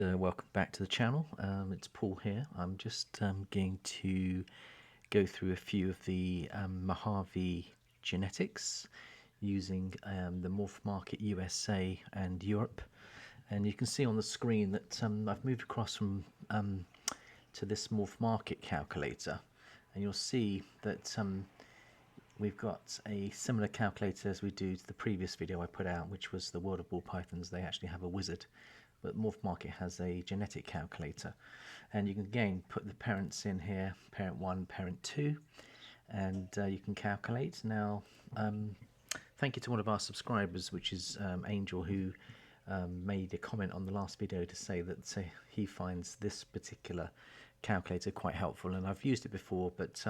Welcome back to the channel. It's Paul here. I'm just going to go through a few of the Mojave genetics using the Morph Market USA and Europe. And you can see on the screen that I've moved across from to this Morph Market calculator, and you'll see that we've got a similar calculator as we do to the previous video I put out, which was the World of Ball Pythons. They actually have a wizard, but Morph Market has a genetic calculator, and you can again put the parents in here, parent 1, parent 2, and you can calculate. Now thank you to one of our subscribers, which is Angel, who made a comment on the last video to say that he finds this particular calculator quite helpful, and I've used it before, but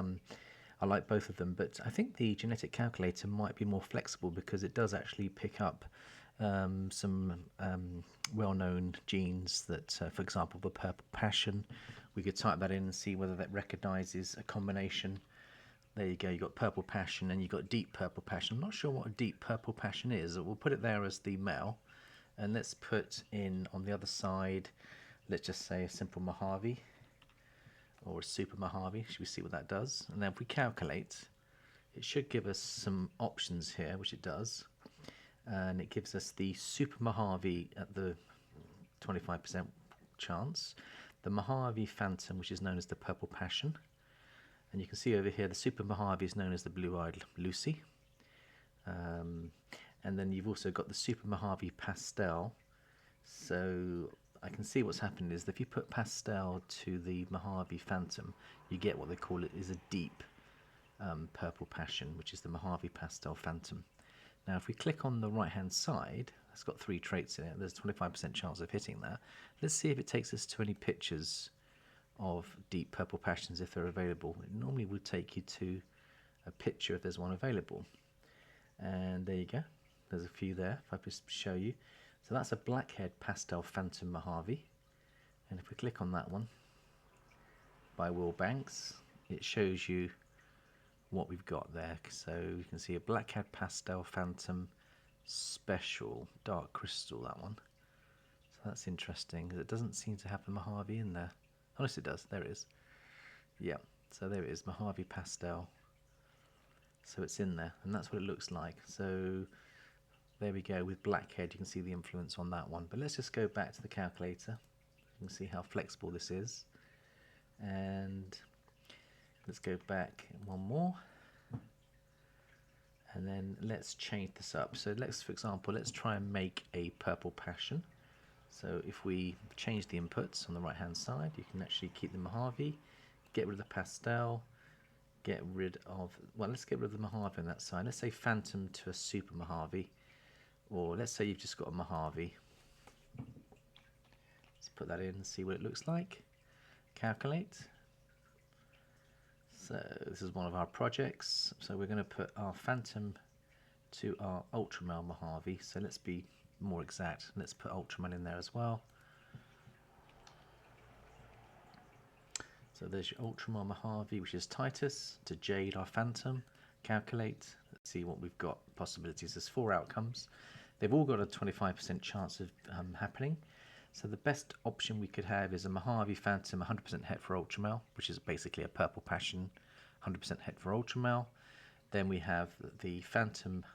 I like both of them. But I think the genetic calculator might be more flexible because it does actually pick up some well-known genes that, for example, the purple passion. We could type that in and see whether that recognizes a combination. There you go, you've got purple passion and you've got deep purple passion. I'm not sure what a deep purple passion is. We'll put it there as the male, and let's put in on the other side, let's just say a simple Mojave or a super Mojave. Should we see what that does? And then if we calculate, it should give us some options here, which it does. And it gives us the super Mojave at the 25% chance, the Mojave Phantom, which is known as the purple passion, and you can see over here the super Mojave is known as the blue-eyed Lucy, and then you've also got the super Mojave pastel. So I can see what's happened is that if you put pastel to the Mojave Phantom, you get what they call it is a deep purple passion, which is the Mojave pastel Phantom. Now if we click on the right hand side, it's got 3 traits in it, there's a 25% chance of hitting that. Let's see if it takes us to any pictures of deep purple passions if they're available. It normally would take you to a picture if there's one available, and there you go, there's a few there. If I just show you, so that's a blackhead pastel Phantom Mojave, and if we click on that one by Will Banks, it shows you what we've got there. So you can see a blackhead pastel Phantom special dark crystal, that one. So that's interesting because it doesn't seem to have the Mojave in there. Unless it does, there it is. Yeah, so there it is, Mojave pastel. So it's in there, and that's what it looks like. So there we go, with blackhead you can see the influence on that one. But let's just go back to the calculator. You can see how flexible this is, and let's go back one more, and then let's change this up. So let's, for example, let's try and make a purple passion. So if we change the inputs on the right hand side, you can actually keep the Mojave, get rid of the pastel, get rid of, well, let's get rid of the Mojave on that side. Let's say Phantom to a super Mojave, or let's say you've just got a Mojave. Let's put that in and see what it looks like. Calculate. So this is one of our projects. So we're going to put our Phantom to our ultramale Mojave. So let's be more exact. Let's put ultramale in there as well. So there's your ultramale Mojave, which is Titus, to Jade, our Phantom. Calculate. Let's see what we've got. Possibilities. There's 4 outcomes. They've all got a 25% chance of happening. So the best option we could have is a Mojave Phantom 100% het for ultramale, which is basically a purple passion 100% het for ultramale. Then we have the Phantom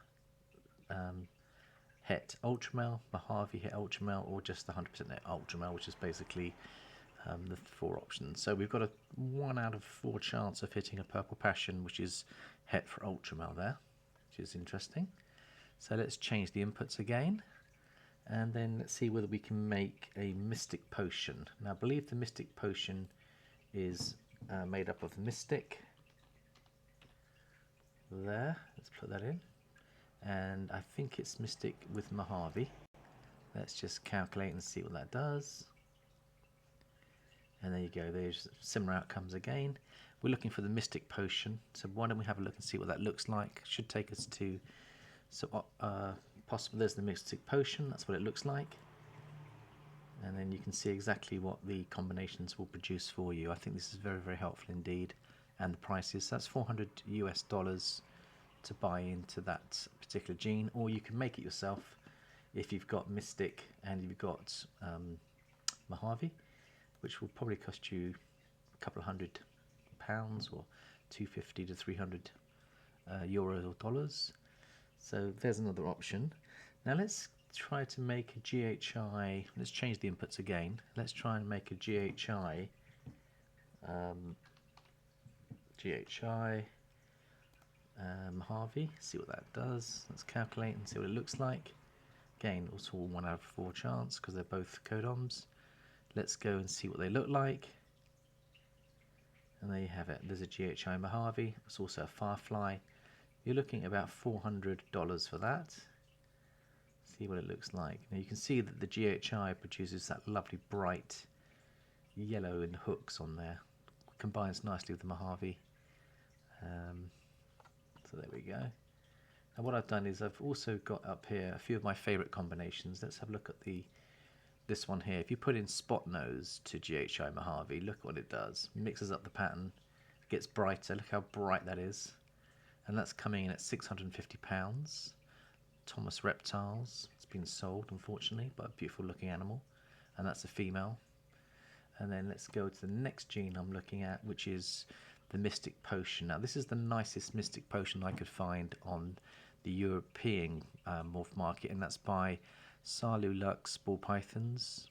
het ultramale, Mojave het ultramale, or just the 100% het ultramale, which is basically the 4 options. So we've got a 1 out of 4 chance of hitting a purple passion, which is het for ultramale there, which is interesting. So let's change the inputs again, and then let's see whether we can make a Mystic Potion. Now I believe the Mystic Potion is made up of Mystic. There, let's put that in, and I think it's Mystic with Mojave. Let's just calculate and see what that does. And there you go, there's similar outcomes again. We're looking for the Mystic Potion, so why don't we have a look and see what that looks like. Should take us to, so possible, there's the Mystic Potion, that's what it looks like. And then you can see exactly what the combinations will produce for you. I think this is very, very helpful indeed. And the prices, that's $400 US to buy into that particular gene, or you can make it yourself if you've got Mystic and you've got Mojave, which will probably cost you a couple of £100 or 250 to 300 euros or dollars. So there's another option. Now let's try to make a GHI. Let's change the inputs again. Let's try and make a GHI. Mojave. See what that does. Let's calculate and see what it looks like. Again, also 1 out of 4 chance because they're both codoms. Let's go and see what they look like. And there you have it. There's a GHI Mojave. It's also a Firefly. You're looking at about $400 for that. See what it looks like. Now you can see that the GHI produces that lovely bright yellow in hooks on there. Combines nicely with the Mojave. So there we go. And what I've done is I've also got up here a few of my favorite combinations. Let's have a look at this one here. If you put in spot nose to GHI Mojave, look what it does. Mixes up the pattern, it gets brighter. Look how bright that is. And that's coming in at £650. Thomas Reptiles. It's been sold, unfortunately, but a beautiful looking animal. And that's a female. And then let's go to the next gene I'm looking at, which is the Mystic Potion. Now this is the nicest Mystic Potion I could find on the European morph market, and that's by Salu Lux Ball Pythons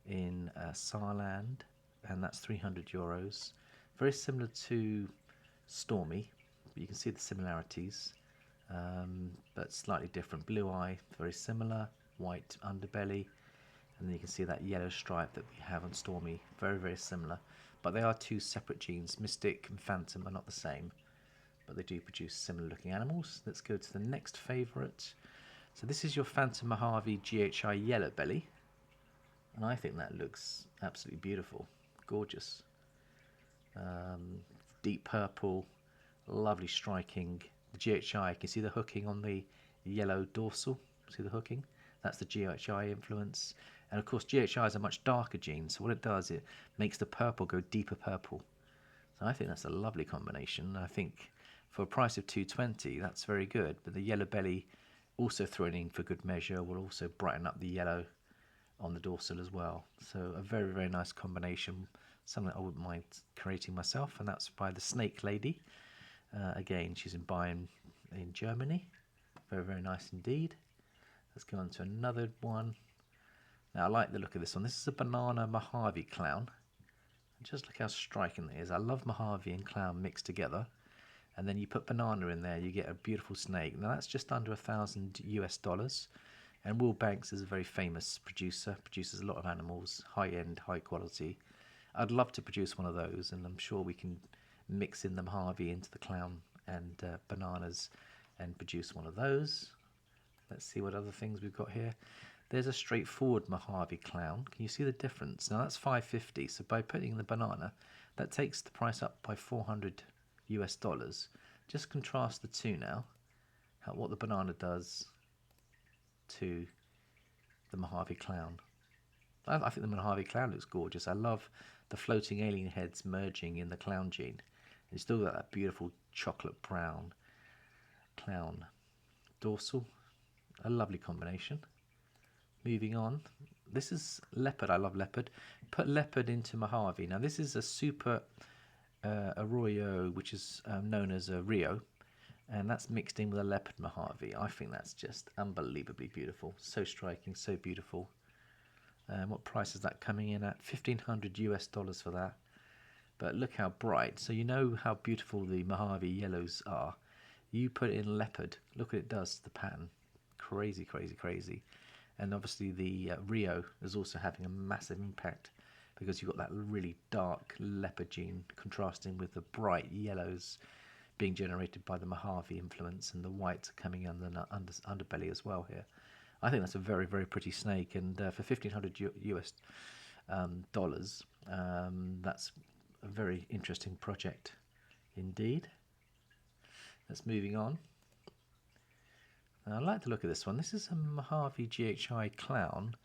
in Saarland, and that's €300. Very similar to Stormy, but you can see the similarities, but slightly different. Blue eye, very similar, white underbelly, and then you can see that yellow stripe that we have on Stormy, very, very similar. But they are two separate genes. Mystic and Phantom are not the same, but they do produce similar looking animals. Let's go to the next favourite. So this is your Phantom Mojave GHI Yellow Belly, and I think that looks absolutely beautiful, gorgeous. Deep purple, lovely striking. The GHI, you can see the hooking on the yellow dorsal. See the hooking? That's the GHI influence. And of course GHI is a much darker gene, so what it does, it makes the purple go deeper purple. So I think that's a lovely combination. I think for a price of $220, that's very good. But the yellow belly, also thrown in for good measure, will also brighten up the yellow on the dorsal as well. So a very, very nice combination, something that I wouldn't mind creating myself, and that's by the Snake Lady. Again, she's in Bayern in Germany. Very, very nice indeed. Let's go on to another one. Now I like the look of this one. This is a banana Mojave clown. Just look how striking it is. I love Mojave and clown mixed together. And then you put banana in there, you get a beautiful snake. Now that's just under $1,000. And Will Banks is a very famous producer, produces a lot of animals, high-end, high quality. I'd love to produce one of those, and I'm sure we can mix in the Mojave into the clown and bananas and produce one of those. Let's see what other things we've got here. There's a straightforward Mojave clown. Can you see the difference? Now that's $550. So by putting in the banana, that takes the price up by $400. Just contrast the two now. What the banana does to the Mojave clown. I think the Mojave clown looks gorgeous. I love the floating alien heads merging in the clown gene. You still got that beautiful chocolate brown clown dorsal. A lovely combination. Moving on, this is leopard. I love leopard. Put leopard into Mojave. Now this is a super Arroyo, which is known as a Rio, and that's mixed in with a leopard Mojave. I think that's just unbelievably beautiful. So striking, so beautiful. What price is that coming in at? $1,500 for that. But look how bright. So you know how beautiful the Mojave yellows are. You put it in leopard. Look what it does to the pattern. Crazy, crazy, crazy. And obviously the Rio is also having a massive impact because you've got that really dark leopard gene contrasting with the bright yellows being generated by the Mojave influence, and the whites are coming on the underbelly as well here. I think that's a very, very pretty snake, and for $1,500 that's a very interesting project indeed. Let's moving on. I like the look of this one. This is a Mojave GHI clown,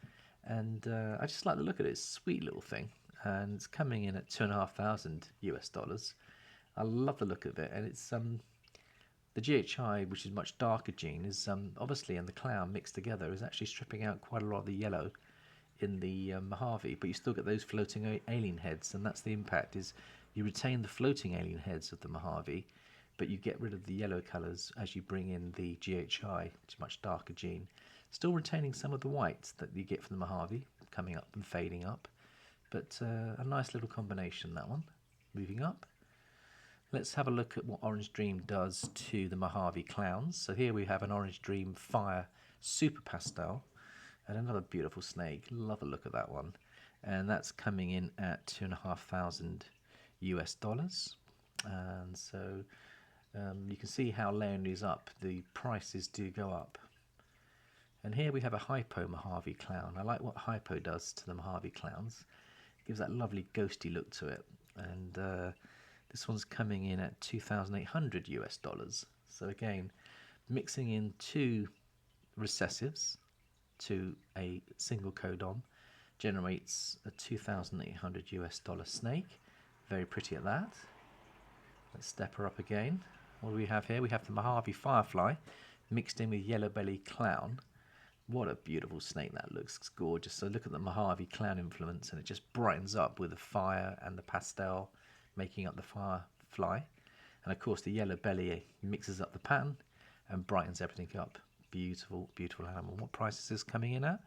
and I just like the look of it. It's a sweet little thing, and it's coming in at $2,500. I love the look of it, and it's the GHI, which is much darker gene, is obviously, and the clown mixed together is actually stripping out quite a lot of the yellow in the Mojave, but you still get those floating alien heads, and that's the impact. Is you retain the floating alien heads of the Mojave, but you get rid of the yellow colours as you bring in the GHI, which is a much darker gene, still retaining some of the whites that you get from the Mojave, coming up and fading up, but a nice little combination, that one. Moving up, let's have a look at what Orange Dream does to the Mojave clowns. So here we have an Orange Dream Fire Super Pastel, and another beautiful snake. Love a look at that one. And that's coming in at $2,500 US. And so you can see how layering these up, the prices do go up. And here we have a Hypo Mojave clown. I like what Hypo does to the Mojave clowns. It gives that lovely ghosty look to it. And this one's coming in at $2,800 US. So again, mixing in two recessives to a single codon generates a $2,800 US snake. Very pretty at that. Let's step her up again. What do we have here? We have the Mojave Firefly mixed in with Yellow Belly Clown. What a beautiful snake that looks. It's gorgeous. So look at the Mojave Clown influence, and it just brightens up with the fire and the pastel making up the firefly. And of course the yellow belly mixes up the pattern and brightens everything up. Beautiful, beautiful animal. What price is this coming in at?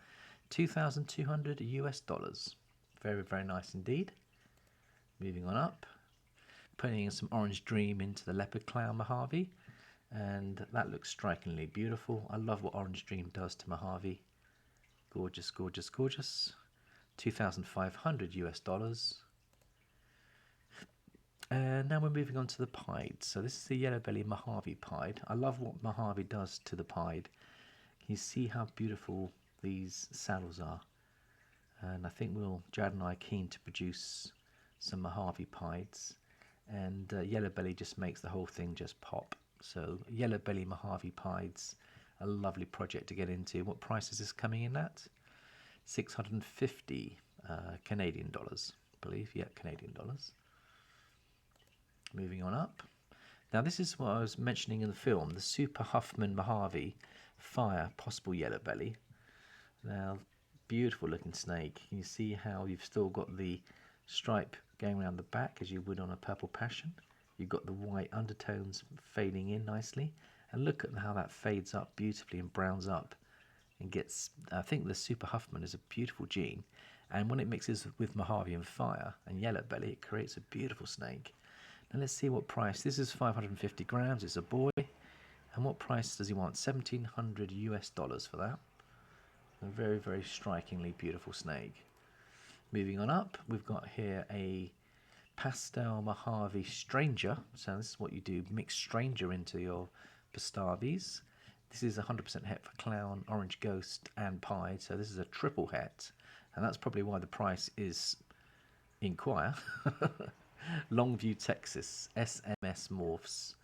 $2,200 US. Very, very nice indeed. Moving on up, putting in some Orange Dream into the Leopard Clown Mojave, and that looks strikingly beautiful. I love what Orange Dream does to Mojave. Gorgeous, gorgeous, gorgeous. $2,500 US. And now we're moving on to the pied. So this is the Yellow Belly Mojave pied. I love what Mojave does to the pied. Can you see how beautiful these saddles are? And I think Jad and I are keen to produce some Mojave pieds. And Yellow Belly just makes the whole thing just pop. So Yellow Belly Mojave pieds, a lovely project to get into. What price is this coming in at? 650 Canadian dollars, I believe. Yeah, Canadian dollars. Moving on up. Now this is what I was mentioning in the film, the Super Huffman Mojave Fire Possible Yellow Belly. Now, beautiful looking snake. You see how you've still got the stripe going around the back as you would on a Purple Passion. You've got the white undertones fading in nicely. And look at how that fades up beautifully and browns up and gets, I think the Super Huffman is a beautiful gene. And when it mixes with Mojave and Fire and Yellow Belly, it creates a beautiful snake. Now let's see what price. This is 550 grams. It's a boy. And what price does he want? $1,700 US for that. A very, very strikingly beautiful snake. Moving on up, we've got here a Pastel Mojave Stranger. So this is what you do, mix Stranger into your Pastavis. This is 100% het for Clown, Orange Ghost and Pied. So this is a triple het. And that's probably why the price is inquire. Longview, Texas, SMS Morphs.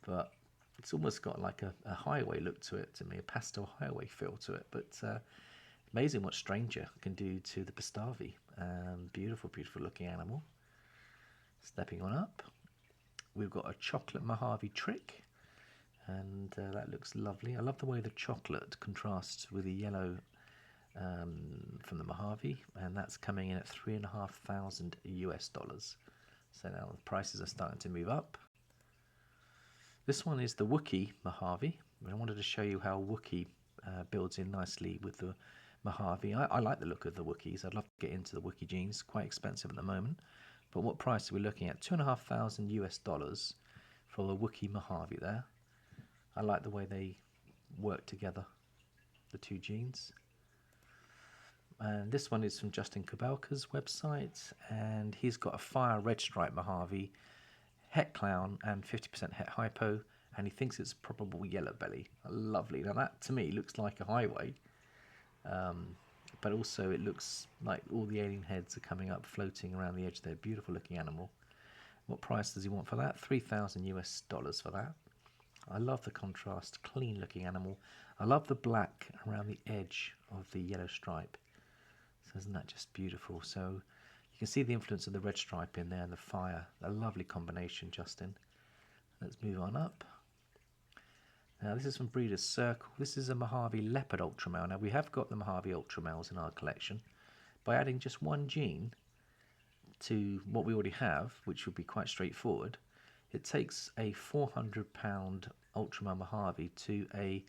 But it's almost got like a highway look to it, to me, a pastel highway feel to it. But amazing what Stranger can do to the Pastavi. Beautiful, beautiful looking animal. Stepping on up, we've got a chocolate Mojave Trick, and that looks lovely. I love the way the chocolate contrasts with the yellow from the Mojave, and that's coming in at $3,500 US. So now the prices are starting to move up. This one is the Wookiee Mojave. I wanted to show you how Wookiee builds in nicely with the Mojave. I like the look of the Wookiees. I'd love to get into the Wookiee genes. Quite expensive at the moment. But what price are we looking at? $2,500 US for the Wookiee Mojave there. I like the way they work together, the two genes. And this one is from Justin Kabelka's website, and he's got a Fire Red Stripe Mojave, Het Clown, and 50% Het Hypo, and he thinks it's probable Yellow Belly. Lovely. Now that to me looks like a highway, but also it looks like all the alien heads are coming up, floating around the edge there. Beautiful looking animal. What price does he want for that? $3,000 US for that. I love the contrast, clean looking animal. I love the black around the edge of the yellow stripe. So isn't that just beautiful? So you can see the influence of the red stripe in there and the fire. A lovely combination, Justin. Let's move on up. Now this is from Breeders' Circle. This is a Mojave Leopard Ultramale. Now we have got the Mojave Ultramales in our collection. by adding just one gene to what we already have, which would be quite straightforward, it takes a 400-pound Ultramel Mojave to a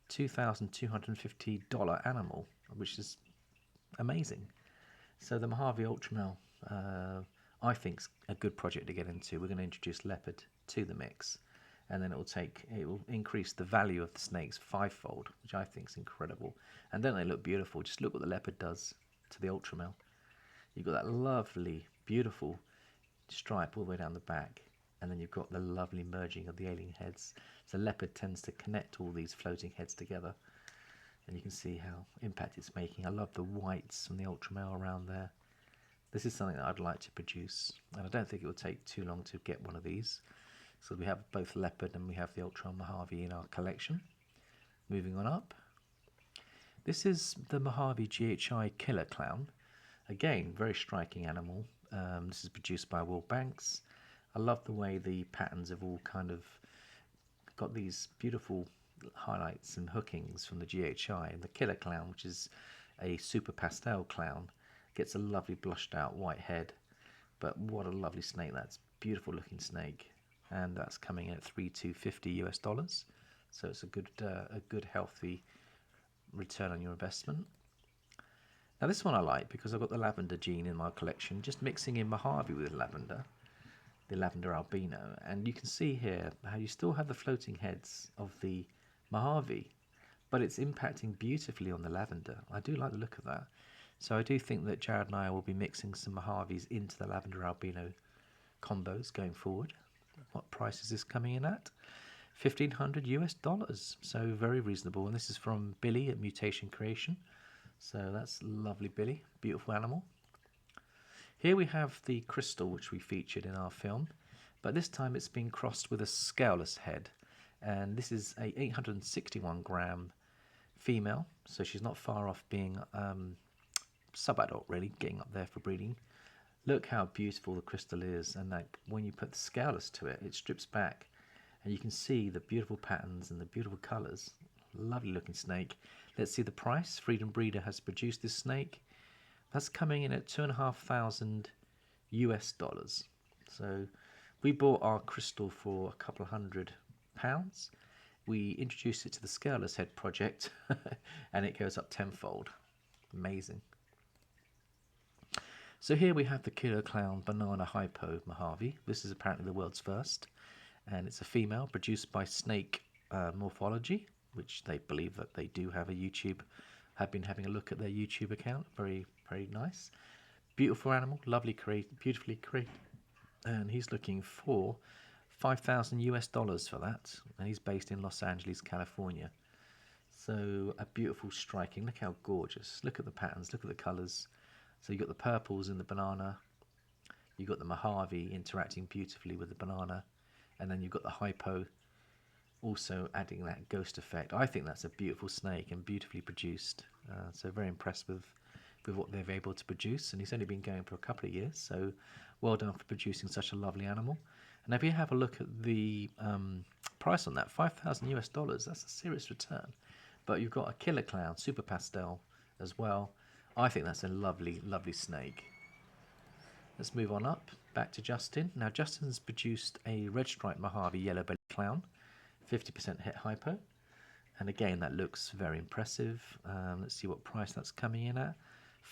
$2,250 animal, which is amazing. So the Mojave Ultramel, I think, is a good project to get into. We're going to introduce leopard to the mix, and then it will increase the value of the snakes fivefold, which I think is incredible. And then they look beautiful. Just look what the leopard does to the Ultramel. You've got that lovely, beautiful stripe all the way down the back, and then you've got the lovely merging of the alien heads. So leopard tends to connect all these floating heads together, and you can see how impact it's making. I love the whites from the Ultramel around there. This is something that I'd like to produce, and I don't think it will take too long to get one of these. So we have both leopard and we have the Ultramel Mojave in our collection. Moving on up. This is the Mojave GHI Killer Clown. Again, very striking animal. This is produced by Will Banks. I love the way the patterns have all kind of got these beautiful highlights and hookings from the GHI. And the Killer Clown, which is a super pastel clown, gets a lovely blushed out white head. But what a lovely snake. That's beautiful looking snake. And that's coming in at $3,250 US. So it's a good healthy return on your investment. Now this one I like because I've got the lavender gene in my collection, just mixing in Mojave with lavender, the lavender albino, and you can see here how you still have the floating heads of the Mojave, but it's impacting beautifully on the lavender. I do like the look of that. So I do think that Jared and I will be mixing some Mojaves into the lavender albino combos going forward. What price is this coming in at? $1,500 US, so very reasonable. And this is from Billy at Mutation Creation. So that's lovely Billy, beautiful animal. Here we have the crystal which we featured in our film, but this time it's been crossed with a scaleless head. And this is a 861 gram female, so she's not far off being sub-adult really, getting up there for breeding. Look how beautiful the crystal is, and like when you put the scaleless to it, it strips back and you can see the beautiful patterns and the beautiful colours. Lovely looking snake. Let's see the price. Freedom Breeder has produced this snake. That's coming in at $2,500 US. So we bought our crystal for a couple of £100. We introduced it to the Scaleless Head project and it goes up tenfold. Amazing. So here we have the Killer Clown Banana Hypo Mojave. This is apparently the world's first, and it's a female produced by Snake Morphology, which they believe that they do have a YouTube. Have been having a look at their YouTube account. Very, very nice. Beautiful animal, lovely beautifully created. And he's looking for $5,000 US for that. And he's based in Los Angeles, California. So a beautiful striking. Look how gorgeous. Look at the patterns, look at the colours. So you've got the purples in the banana. You've got the Mojave interacting beautifully with the banana. And then you've got the hypo also adding that ghost effect. I think that's a beautiful snake and beautifully produced. So very impressed with what they've able to produce. And he's only been going for a couple of years, so well done for producing such a lovely animal. And if you have a look at the price on that, $5,000 US, that's a serious return. But you've got a Killer Clown, super pastel as well. I think that's a lovely, lovely snake. Let's move on up, back to Justin. Now Justin's produced a red striped Mojave yellow belly clown, 50% het hypo, and again that looks very impressive. Let's see what price that's coming in at.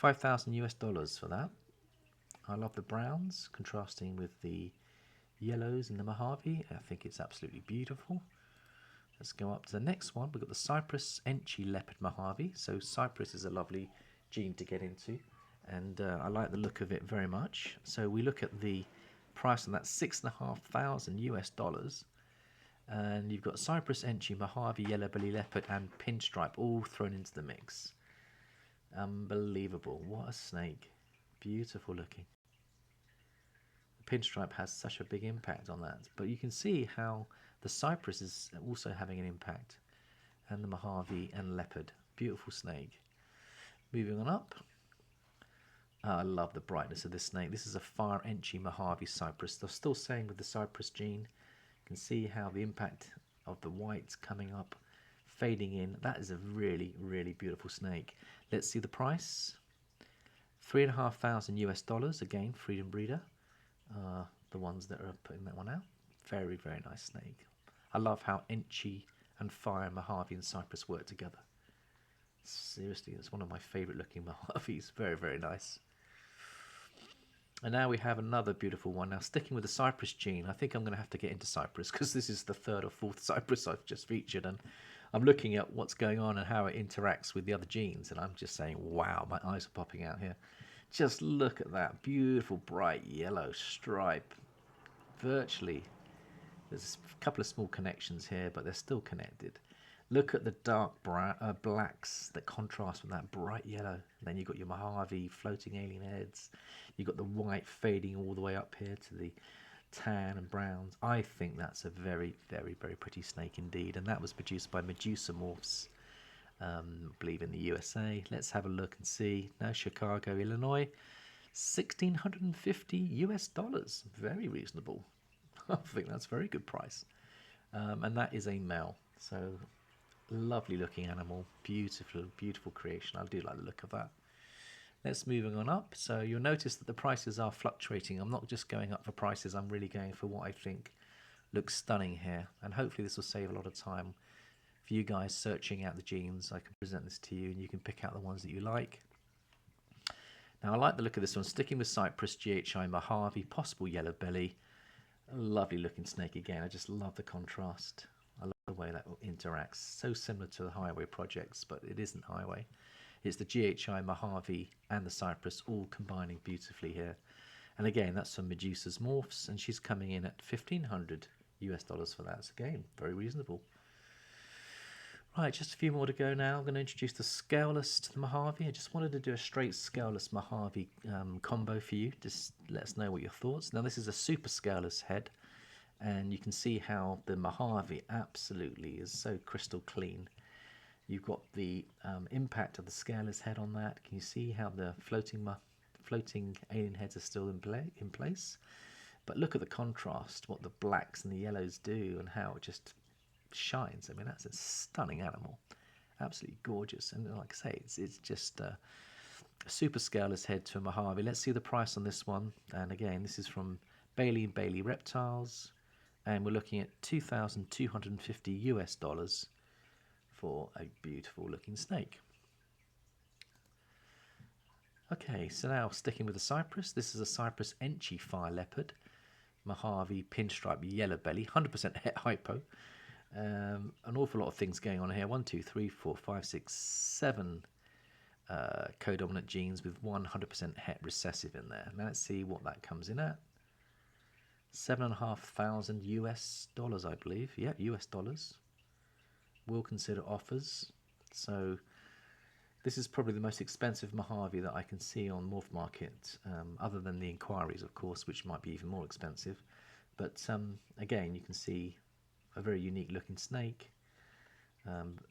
$5,000 US for that. I love the browns contrasting with the yellows in the Mojave. I think it's absolutely beautiful. Let's go up to the next one. We've got the Cypress Enchi Leopard Mojave. So Cypress is a lovely gene to get into, and I like the look of it very much. So we look at the price on that, $6,500 US. And you've got Cypress Enchi, Mojave, Yellow Belly Leopard, and Pinstripe all thrown into the mix. Unbelievable. What a snake. Beautiful looking. The Pinstripe has such a big impact on that. But you can see how the Cypress is also having an impact. And the Mojave and Leopard. Beautiful snake. Moving on up. I love the brightness of this snake. This is a Fire Enchi Mojave Cypress. They're still saying with the Cypress gene. You can see how the impact of the whites coming up, fading in. That is a really, really beautiful snake. Let's see the price. $3,500 US, again, Freedom Breeder. The ones that are putting that one out. Very, very nice snake. I love how Enchi and Fire Mojave and Cypress work together. Seriously, it's one of my favourite looking Mojaves. Very, very nice. And now we have another beautiful one. Now, sticking with the Cypress gene, I think I'm going to have to get into Cypress because this is the third or fourth Cypress I've just featured. And I'm looking at what's going on and how it interacts with the other genes. And I'm just saying, wow, my eyes are popping out here. Just look at that beautiful bright yellow stripe. Virtually, there's a couple of small connections here, but they're still connected. Look at the dark blacks that contrast with that bright yellow. And then you've got your Mojave floating alien heads. You've got the white fading all the way up here to the tan and browns. I think that's a very, very, very pretty snake indeed. And that was produced by Medusa Morphs, I believe in the USA. Let's have a look and see. No, Chicago, Illinois. $1,650 US. Very reasonable. I think that's a very good price. And that is a male. So lovely looking animal, beautiful, beautiful creation. I do like the look of that. Let's moving on up. So you'll notice that the prices are fluctuating. I'm not just going up for prices, I'm really going for what I think looks stunning here. And hopefully this will save a lot of time for you guys searching out the genes. I can present this to you and you can pick out the ones that you like. Now I like the look of this one, sticking with Cypress, GHI Mojave, possible yellow belly. A lovely looking snake again. I just love the contrast. I love the way that interacts. So similar to the Highway projects, but it isn't Highway. It's the GHI Mojave and the Cypress all combining beautifully here. And again, that's from Medusa's Morphs, and she's coming in at $1,500 US for that. So again, very reasonable. Right, just a few more to go now. I'm going to introduce the scaleless to the Mojave. I just wanted to do a straight scaleless Mojave combo for you. Just let us know what your thoughts. Now this is a super scaleless head, and you can see how the Mojave absolutely is so crystal clean. You've got the impact of the scaleless head on that. Can you see how the floating alien heads are still in place? But look at the contrast, what the blacks and the yellows do, and how it just shines. I mean, that's a stunning animal, absolutely gorgeous. And like I say, it's just a super scaleless head to a Mojave. Let's see the price on this one. And again, this is from Bailey and Bailey Reptiles, and we're looking at $2,250 US for a beautiful looking snake. Okay, so now sticking with the Cypress, this is a Cypress Enchi Fire Leopard, Mojave pinstripe yellow belly, 100% het hypo. An awful lot of things going on here. 1, 2, 3, 4, 5, 6, 7 codominant genes with 100% het recessive in there. Now let's see what that comes in at. $7,500 US, I believe. Yeah, US dollars. We'll consider offers. So this is probably the most expensive Mojave that I can see on Morph Market, other than the inquiries, of course, which might be even more expensive. But again, you can see a very unique looking snake,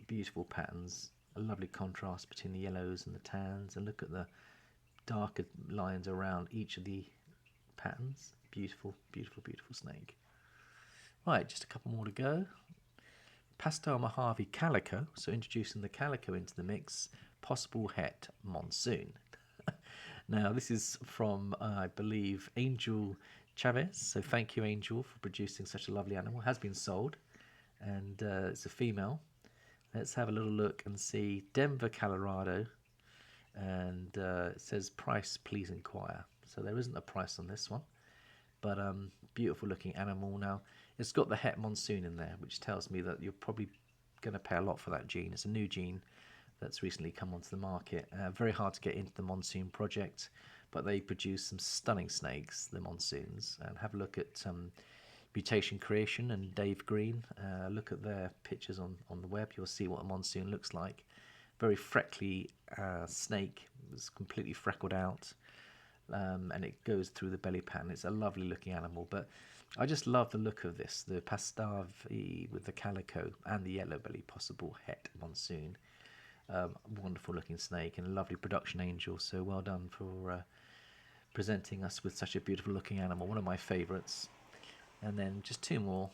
beautiful patterns, a lovely contrast between the yellows and the tans, and look at the darker lines around each of the patterns. Beautiful, beautiful, beautiful snake. Right, just a couple more to go. Pastel Mojave Calico, so introducing the Calico into the mix, possible het monsoon. Now this is from, I believe, Angel Chavez, so thank you Angel for producing such a lovely animal. It has been sold, and it's a female. Let's have a little look and see. Denver, Colorado, and it says price please inquire. So there isn't a price on this one, but beautiful looking animal. Now it's got the het monsoon in there, which tells me that you're probably going to pay a lot for that gene. It's a new gene that's recently come onto the market. Very hard to get into the monsoon project, but they produce some stunning snakes, the monsoons. And have a look at Mutation Creation and Dave Green. Look at their pictures on the web. You'll see what a monsoon looks like. Very freckly snake. It's completely freckled out. And it goes through the belly pattern. It's a lovely looking animal, but I just love the look of this, the Pastave with the calico and the yellow belly, possible het monsoon. Wonderful looking snake and a lovely production angel, so well done for presenting us with such a beautiful looking animal, one of my favorites. And then just two more.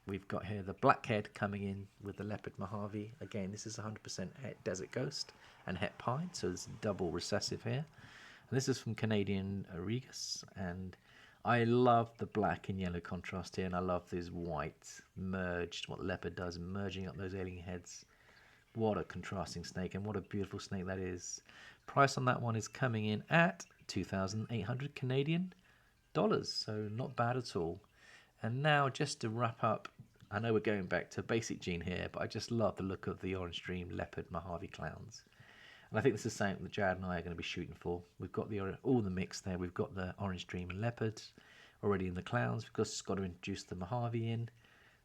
We've got here the blackhead coming in with the leopard Mojave. Again, this is 100% het desert ghost and het pine, so it's double recessive here. And this is from Canadian Regus, and I love the black and yellow contrast here, and I love this white merged, what the leopard does, merging up those alien heads. What a contrasting snake, and what a beautiful snake that is. Price on that one is coming in at 2,800 Canadian dollars, so not bad at all. And now, just to wrap up, I know we're going back to basic gene here, but I just love the look of the Orange Dream Leopard Mojave clowns. And I think this is something that Jared and I are going to be shooting for. We've got all the mix there. We've got the Orange Dream and Leopards already in the clowns, because it's got to introduce the Mojave in.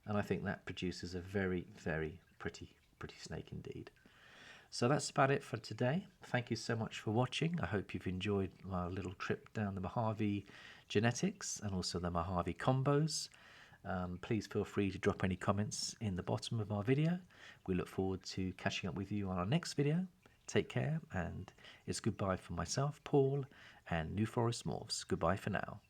And I think that produces a very, very pretty snake indeed. So that's about it for today. Thank you so much for watching. I hope you've enjoyed my little trip down the Mojave genetics and also the Mojave combos. Please feel free to drop any comments in the bottom of our video. We look forward to catching up with you on our next video. Take care, and it's goodbye from myself, Paul, and New Forest Morphs. Goodbye for now.